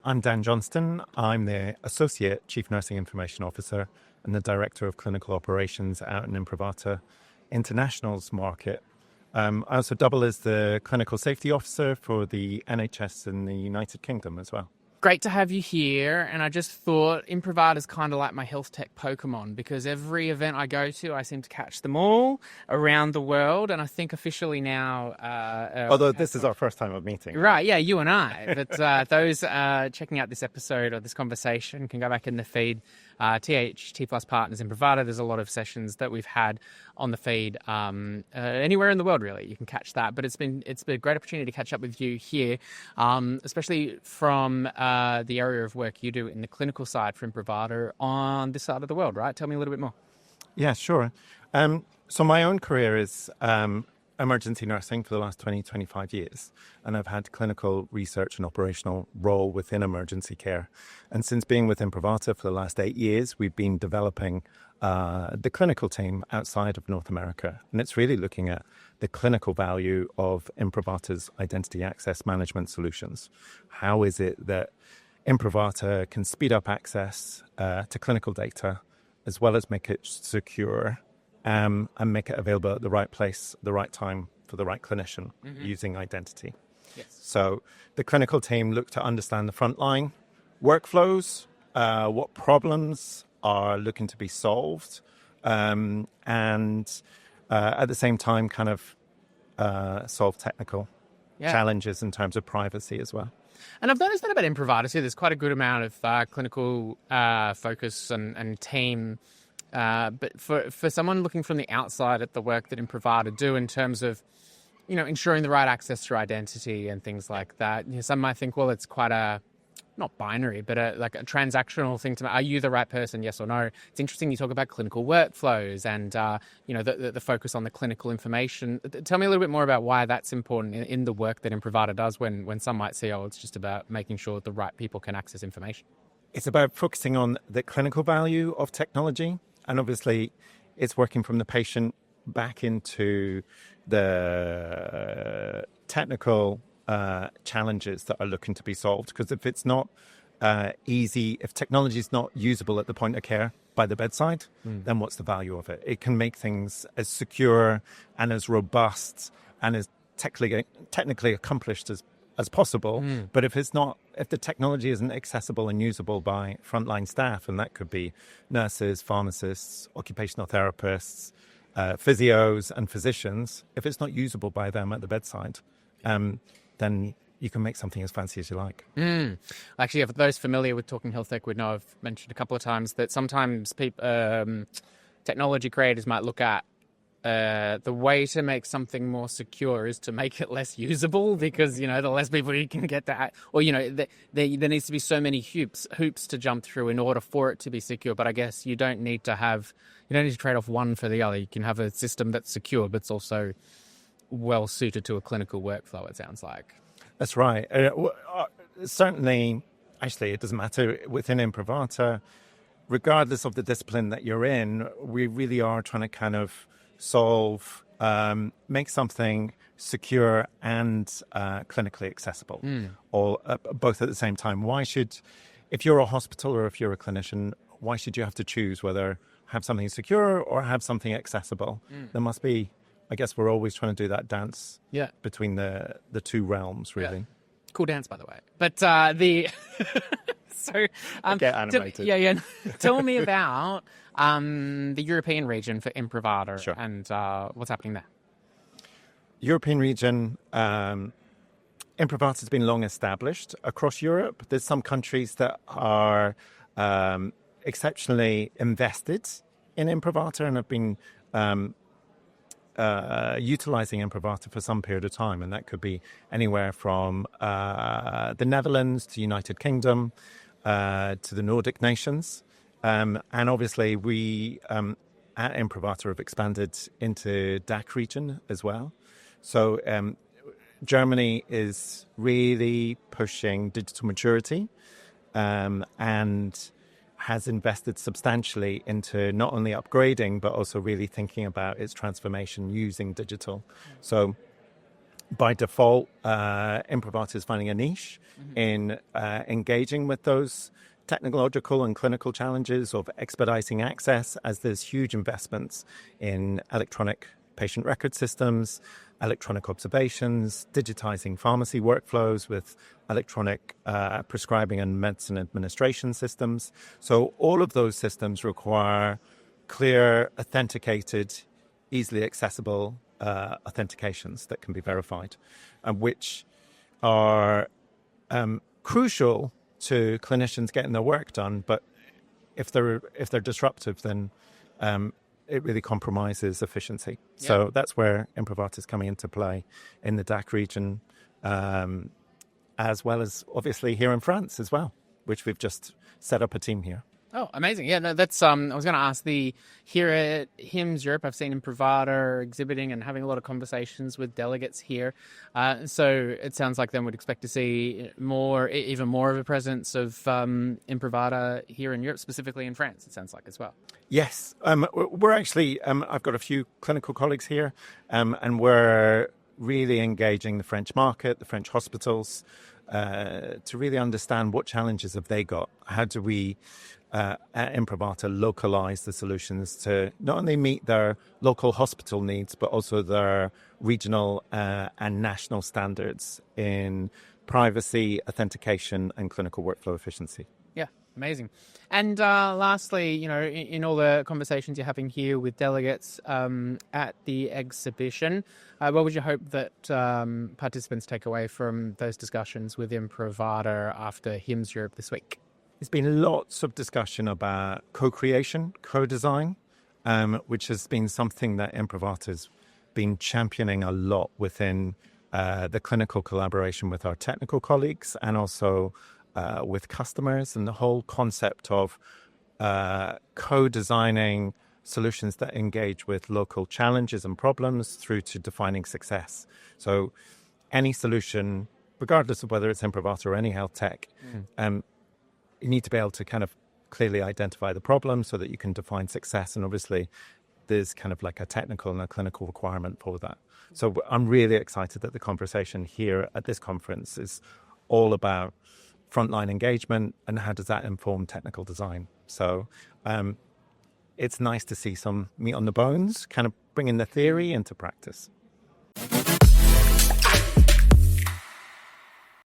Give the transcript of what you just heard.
I'm Dan Johnston. I'm the Associate Chief Nursing Information Officer and the Director of Clinical Operations out in Imprivata International's market. I also double as the Clinical Safety Officer for the NHS in the United Kingdom as well. Great to have you here, and I just thought Imprivata is kind of like my health tech Pokemon, because every event I go to, I seem to catch them all around the world, and I think officially now... Although this is our first time of meeting. Right, yeah, you and I. But those checking out this episode or this conversation can go back in the feed. T Plus Partners Imprivata, there's a lot of sessions that we've had on the feed anywhere in the world, really. You can catch that. But it's been a great opportunity to catch up with you here, especially from the area of work you do in the clinical side for Imprivata on this side of the world, right? Tell me a little bit more. Yeah, sure. So my own career is emergency nursing for the last 25 years. And I've had clinical research and operational role within emergency care. And since being with Imprivata for the last 8 years, we've been developing the clinical team outside of North America. And it's really looking at the clinical value of Imprivata's identity access management solutions. How is it that Imprivata can speed up access to clinical data, as well as make it secure and make it available at the right place, the right time for the right clinician using identity. Yes. So the clinical team look to understand the frontline workflows, what problems are looking to be solved, and at the same time kind of solve technical challenges in terms of privacy as well. And I've noticed that about Imprivata too. There's quite a good amount of clinical focus and team. But for someone looking from the outside at the work that Imprivata do in terms of, ensuring the right access to identity and things like that, some might think, well, it's quite not binary, but like a transactional thing are you the right person, yes or no? It's interesting you talk about clinical workflows and, the focus on the clinical information. Tell me a little bit more about why that's important in the work that Imprivata does when some might say, oh, it's just about making sure the right people can access information. It's about focusing on the clinical value of technology. And obviously, it's working from the patient back into the technical challenges that are looking to be solved. Because if it's not easy, if technology is not usable at the point of care by the bedside, then what's the value of it? It can make things as secure and as robust and as technically accomplished as possible. But if the technology isn't accessible and usable by frontline staff, and that could be nurses, pharmacists, occupational therapists, physios and physicians, if it's not usable by them at the bedside, then you can make something as fancy as you like. Actually, for those familiar with Talking Health Tech would know I've mentioned a couple of times that sometimes technology creators might look at the way to make something more secure is to make it less usable, because the less people you can get to, or there needs to be so many hoops to jump through in order for it to be secure. But I guess you don't need to trade off one for the other. You can have a system that's secure, but it's also well suited to a clinical workflow. It sounds like that's right. Certainly, actually, it doesn't matter within Imprivata, regardless of the discipline that you're in. We really are trying to kind of solve, make something secure and clinically accessible, or both at the same time. If you're a hospital or if you're a clinician, why should you have to choose whether have something secure or have something accessible? There must be, I guess we're always trying to do that dance between the two realms, really. Yeah. Cool dance, by the way. But So, get animated. Tell me about the European region for Imprivata. Sure. And what's happening there. European region, Imprivata has been long established across Europe. There's some countries that are exceptionally invested in Imprivata and have been utilizing Imprivata for some period of time. And that could be anywhere from the Netherlands to United Kingdom to the Nordic nations. And obviously we at Imprivata have expanded into DACH region as well. So Germany is really pushing digital maturity and has invested substantially into not only upgrading, but also really thinking about its transformation using digital. So by default, Imprivata is finding a niche in engaging with those technological and clinical challenges of expediting access, as there's huge investments in electronic patient record systems, electronic observations, digitizing pharmacy workflows with electronic prescribing and medicine administration systems. So all of those systems require clear, authenticated, easily accessible authentications that can be verified, and which are crucial to clinicians getting their work done. But if they're disruptive, then it really compromises efficiency. Yeah. So that's where Imprivata is coming into play in the DACH region, as well as obviously here in France as well, which we've just set up a team here. Oh, amazing. Yeah, no, that's, I was going to ask here at HIMSS Europe, I've seen Imprivata exhibiting and having a lot of conversations with delegates here. So it sounds like then we'd expect to see even more of a presence of Imprivata here in Europe, specifically in France, it sounds like as well. Yes. We're actually, I've got a few clinical colleagues here, and we're really engaging the French market, the French hospitals, to really understand what challenges have they got. How do we, at Imprivata, localize the solutions to not only meet their local hospital needs, but also their regional and national standards in privacy, authentication, and clinical workflow efficiency. Yeah, amazing. And lastly, in all the conversations you're having here with delegates at the exhibition, what would you hope that participants take away from those discussions with Imprivata after HIMSS Europe this week? There's been lots of discussion about co-creation, co-design, which has been something that Imprivata's been championing a lot within the clinical collaboration with our technical colleagues, and also with customers, and the whole concept of co-designing solutions that engage with local challenges and problems through to defining success. So any solution, regardless of whether it's Imprivata or any health tech, you need to be able to kind of clearly identify the problem so that you can define success. And obviously there's kind of like a technical and a clinical requirement for that. So I'm really excited that the conversation here at this conference is all about frontline engagement and how does that inform technical design. So it's nice to see some meat on the bones, kind of bringing the theory into practice.